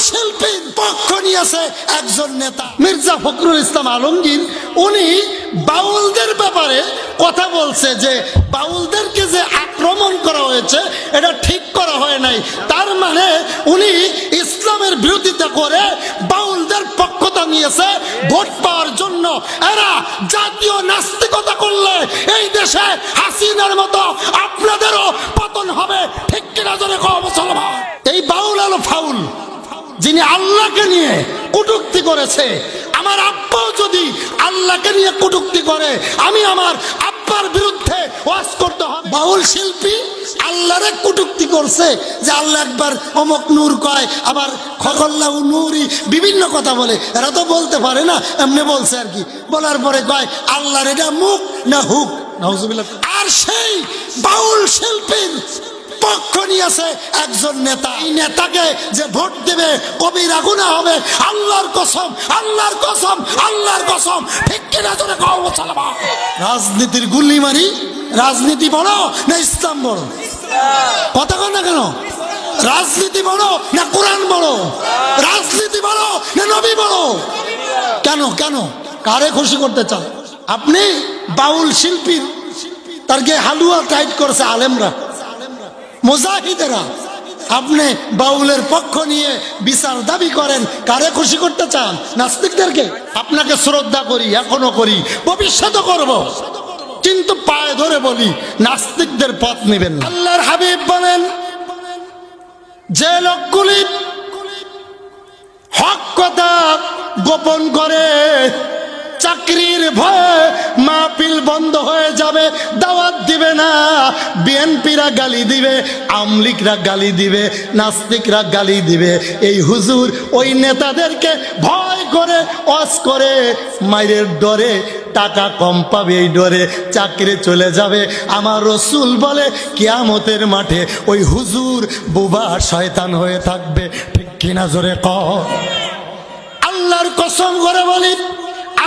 শিল্পীর পক্ষ নিয়েছে একজন নেতা মির্জা ফখরুল ইসলাম আলমগীর। উনি বাউলদের ব্যাপারে কথা বলছে যে বাউলদেরকে যে আক্রমণ করা হয়েছে এটা ঠিক করা হয় নাই। তার মানে উনি ইসলামের বিরোধিতা করে বাউলদের পক্ষতা নিয়েছে ভোট পাওয়ার জন্য। এরা জাতীয় নাস্তিকতা করলে এই দেশে হাসিনার মতো আপনাদেরও পতন হবে, ঠিক কিনা জোরে কও মুসলমান। এই বাউল হলো ফাউল, যিনি আল্লাহকে নিয়ে কটূক্তি করেছে। আমার আব্বাও যদি আল্লাহকে নিয়ে কটূক্তি করে আমি আমার আব্বার বিরুদ্ধে ওয়াজ করতে হবে। বাউল শিল্পী আল্লাহরে কটূক্তি করছে যে আল্লাহ একবার অমক নূর কয়, আবার খকল্লাহু নূরি বিভিন্ন কথা বলে। এরা তো বলতে পারে না, এমনি বলছে আর কি। বলার পরে কয় আল্লাহর এটা মুখ না হুক। নাউজুবিল্লাহ। আর সেই বাউল শিল্পীর পক্ষ নিয়েছে একজন নেতা। এই নেতাকে যে ভোট দেবে কবিরা গুনাহ হবে। আল্লাহর কসম, আল্লাহর কসম, আল্লাহর কসম, ঠিক কিনা জোরে কও মুসলমান। রাজনীতির গুল্লি মারি রাজনীতি বড় না ইসলাম বড়? কথা কন না কেন? রাজনীতি বড় না কোরআন বড়? রাজনীতি বড় না নবী বড়? কেন কেন কারে খুশি করতে চান আপনি? বাউল শিল্পীর তার গে হালুয়া টাইট করছে আলেমরা, মুজাহিদেরা। আপনি বাউলের পক্ষ নিয়ে বিচার দাবি করেন, কারে খুশি করতে চান? নাস্তিকদেরকে। আপনাকে শ্রদ্ধা করি, এখনো করি, ভবিষ্যতে করব, কিন্তু পায়ে ধরে বলি নাস্তিকদের পথ নেবেন না। আল্লাহর হাবিব বলেন যে লোকগুলি হক কথা গোপন করে চাকরির ভয়ে মাহফিল বন্ধ হয়ে যাবে, দাওয়াত দিবে না, বিএনপিরা গালি দিবে, আমলিকরা গালি দিবে, নাস্তিকরা গালি দিবে। এই হুজুর ওই নেতাদেরকে ভয় করে ওয়াজ করে মায়ের ডরে টাকা কম পাবে, এই ডরে চাকরি চলে যাবে। আমার রসুল বলে কিয়ামতের মাঠে ওই হুজুর বুবা শয়তান হয়ে থাকবে, ঠিক কিনা জোরে কও। আল্লাহর কসম করে বলি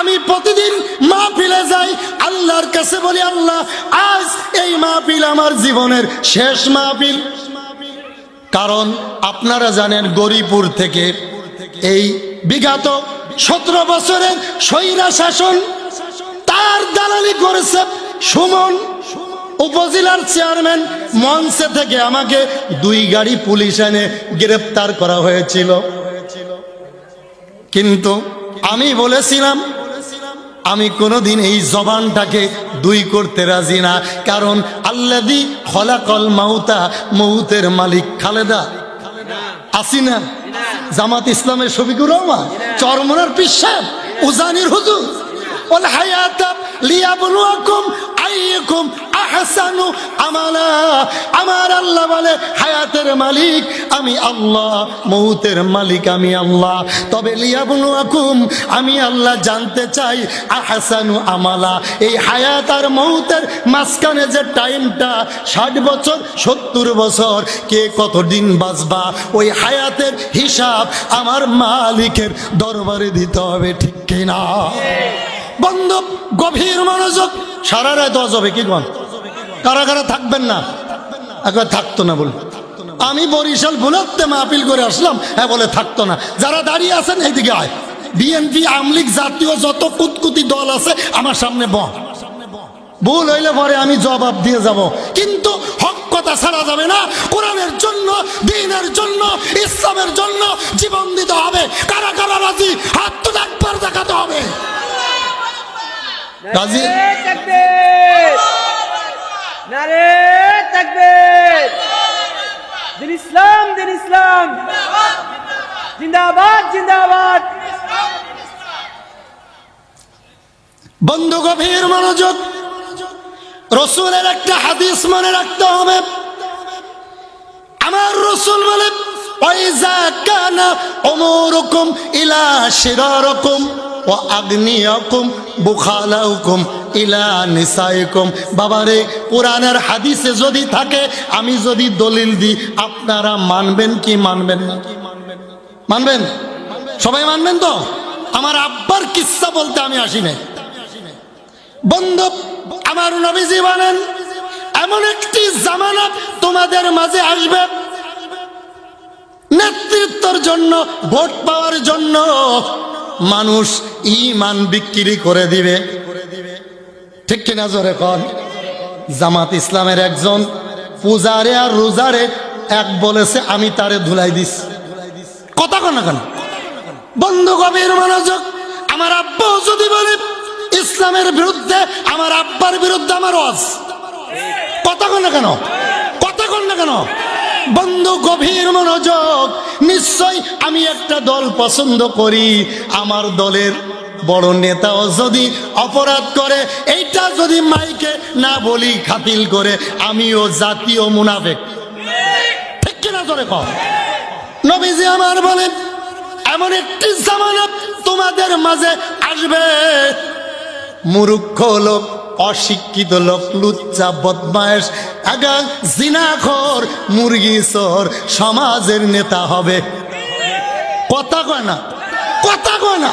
আমি প্রতিদিন মাহফিলে যাই, আল্লাহর কাছে বলি আল্লাহ আজ এই মাহফিল আমার জীবনের শেষ মাহফিল। কারণ আপনারা জানেন গরিপুর থেকে এই বিগত 17 বছরের স্বৈরা শাসন তার দালালি করেছে সুমন উপজেলার চেয়ারম্যান। মঞ্চে থেকে আমাকে 2 গাড়ি পুলিশ এনে গ্রেফতার করা হয়েছিল, কিন্তু আমি বলেছিলাম আমি কোনোদিন এই জবানটাকে 2 করতে রাজি না। কারণ আল্লাযী খলাকাল মাউতা, মৌতের মালিক খালেদা আসিনা, জামাত ইসলামের শফিকুর রহমান, চরমনার পীর সাহেব, উজানির হুজুর, ওয়াল হায়াতা লিয়াবলুয়াকুম আইয়ুকুম আহসানু আমালা। আমার আল্লাহ বলে হায়াতের মালিক আমি আল্লাহ, মৌতের মালিক আমি আল্লাহ। তবে লিয়াবলুয়াকুম আমি আল্লাহ জানতে চাই আহসানু আমালা। এই হায়াত আর মৌতের মাঝখানে যে টাইমটা 60 বছর 70 বছর, কে কতদিন বাঁচবা, ওই হায়াতের হিসাব আমার মালিকের দরবারে দিতে হবে, ঠিক কিনা? বন্ধু গভীর মনোযোগ, সারা রাত হবে কি কোন? কারা কারা থাকবেন না? একবার থাকতো না বলে আমি বরিশাল বুলাতে মাহফিল করে আসলাম, হ্যাঁ বলে থাকতো না। যারা দাঁড়িয়ে আছেন এইদিকে আয়, বিএনপি আমলিক জাতীয় যত কুতকুতি দল আছে আমার সামনে বহ, ভুল হইলে পরে আমি জবাব দিয়ে যাব, কিন্তু হক কথা ছাড়া যাবে না। কোরআনের জন্য, দ্বীনের জন্য, ইসলামের জন্য জীবন দিতে হবে। কারা কারা রাজি হাত তো একবার দেখাতে হবে। রাজি? নারে তাকবীর, দিন ইসলাম, দিন ইসলাম জিন্দাবাদ, জিন্দাবাদ। বন্ধু গভীর মনোযোগ, রসুলের একটা হাদিস মনে রাখতে হবে। আমার রসুল বলে ওয়াইজা কানা উমুরুকুম ইলা শিরারকুম ওয়া আগনিয়াকুম বুখালাউকুম ইলা নিসাইকুম। বাবারে কোরআনের হাদিসে যদি থাকে, আমি যদি দলিল দিই, আপনারা মানবেন কি মানবেন না? মানবেন? সবাই মানবেন তো? আমার আব্বার কিস্সা বলতে আমি আসি নাই। বন্ধু আমার নবীজি বলেন এমন একটি জামানা তোমাদের মাঝে আসবে নেতৃত্বের জন্য, ভোট পাওয়ার জন্য মানুষ ঈমান বিক্রি করে দিবে। ঠিক কিনা জোরে কর? জামাত ইসলামের একজন পূজারে আর রোজারে এক বলেছে আমি তারে ধুলাই দিস। কথা কন না কেন? বন্ধু গভীর মনোযোগ। আমার আব্বাও যদি বলে ইসলামের বিরুদ্ধে, আমার আব্বার বিরুদ্ধে আমার ওয়াজ। কথা কন না কেন? কথা কন না কেন? বন্ধু গভীর মনোযোগ। নিশ্চয় আমি একটা দল পছন্দ করি, আমার দলের বড় নেতাও যদি অপরাধ করে, এইটা যদি মাইকে না বলি খাতিল করে, আমিও জাতীয় মুনাফিক। ঠিক কিনা জোরে কর? নবীজি আমার বলেন এমন একটি জামানা তোমাদের মাঝে আসবে, মূর্খ লোক, অশিক্ষিত লোক, লুচ্চা, বদমায়েশ, আগা জিনাখোর, মুরগি চোর সমাজের নেতা হবে। কথা কয় না? কথা কয় না?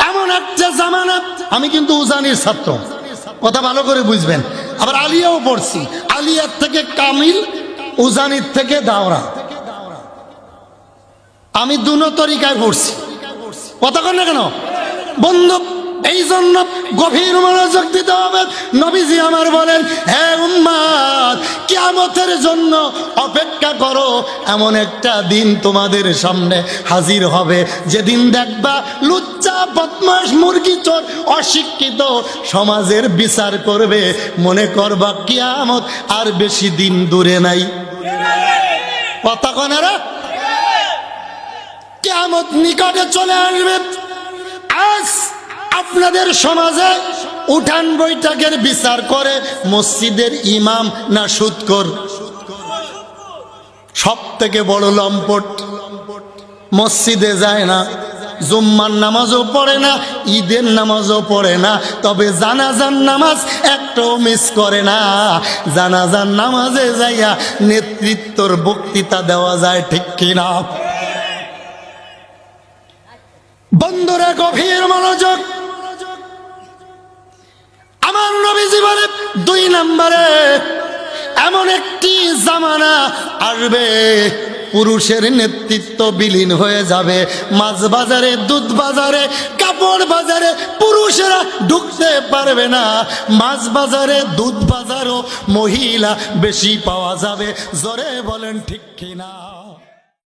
এমন একটা জামানা। আমি কিন্তু উজানির ছাত্র, কথা ভালো করে বুঝবেন। আবার আলিয়াও পড়ছি, আলিয়ার থেকে কামিল, উজানির থেকে দাওরা। আমি দুনো তরিকায় পড়ছি। কথা কন না কেন বন্ধু? এই জন্য গভীর মনোযোগ দিতে হবে। নবীজি আমার বলেন, হে উম্মাত, কিয়ামতের জন্য অপেক্ষা করো। এমন একটা দিন তোমাদের সামনে হাজির হবে, যেদিন দেখবা লুচ্চা, বদমাশ, মুরগি চোর, অশিক্ষিত সমাজের বিচার করবে। মনে করবা কিয়ামত আর বেশি দিন দূরে নাই। কথা কনারা? কিয়ামত নিকটে চলে আসবে। আজ আপনাদের সমাজে উঠান বৈঠকের বিচার করে মসজিদের ইমাম না সুদখোর? সব থেকে বড় লম্পট। মসজিদে যায় না, জুম্মার নামাজও পড়ে না, ঈদের নামাজও পড়ে না, তবে জানাজার নামাজ একটাও মিস করে না। জানাজার নামাজে যাইয়া নেতৃত্বর বক্তৃতা দেওয়া যায়। ঠিক কিনা বন্ধুরা? গভীর মনোযোগ। আমার নবীজি বলে 2 নম্বরে এমন একটি জামানা আসবে, পুরুষের নেতৃত্ব বিলীন হয়ে যাবে। মাছ বাজারে, দুধ বাজারে, কাপড় বাজারে পুরুষেরা ঢুকতে পারবে না। মাছ বাজারে, দুধ বাজারও মহিলা বেশি পাওয়া যাবে। জোরে বলেন ঠিক কিনা?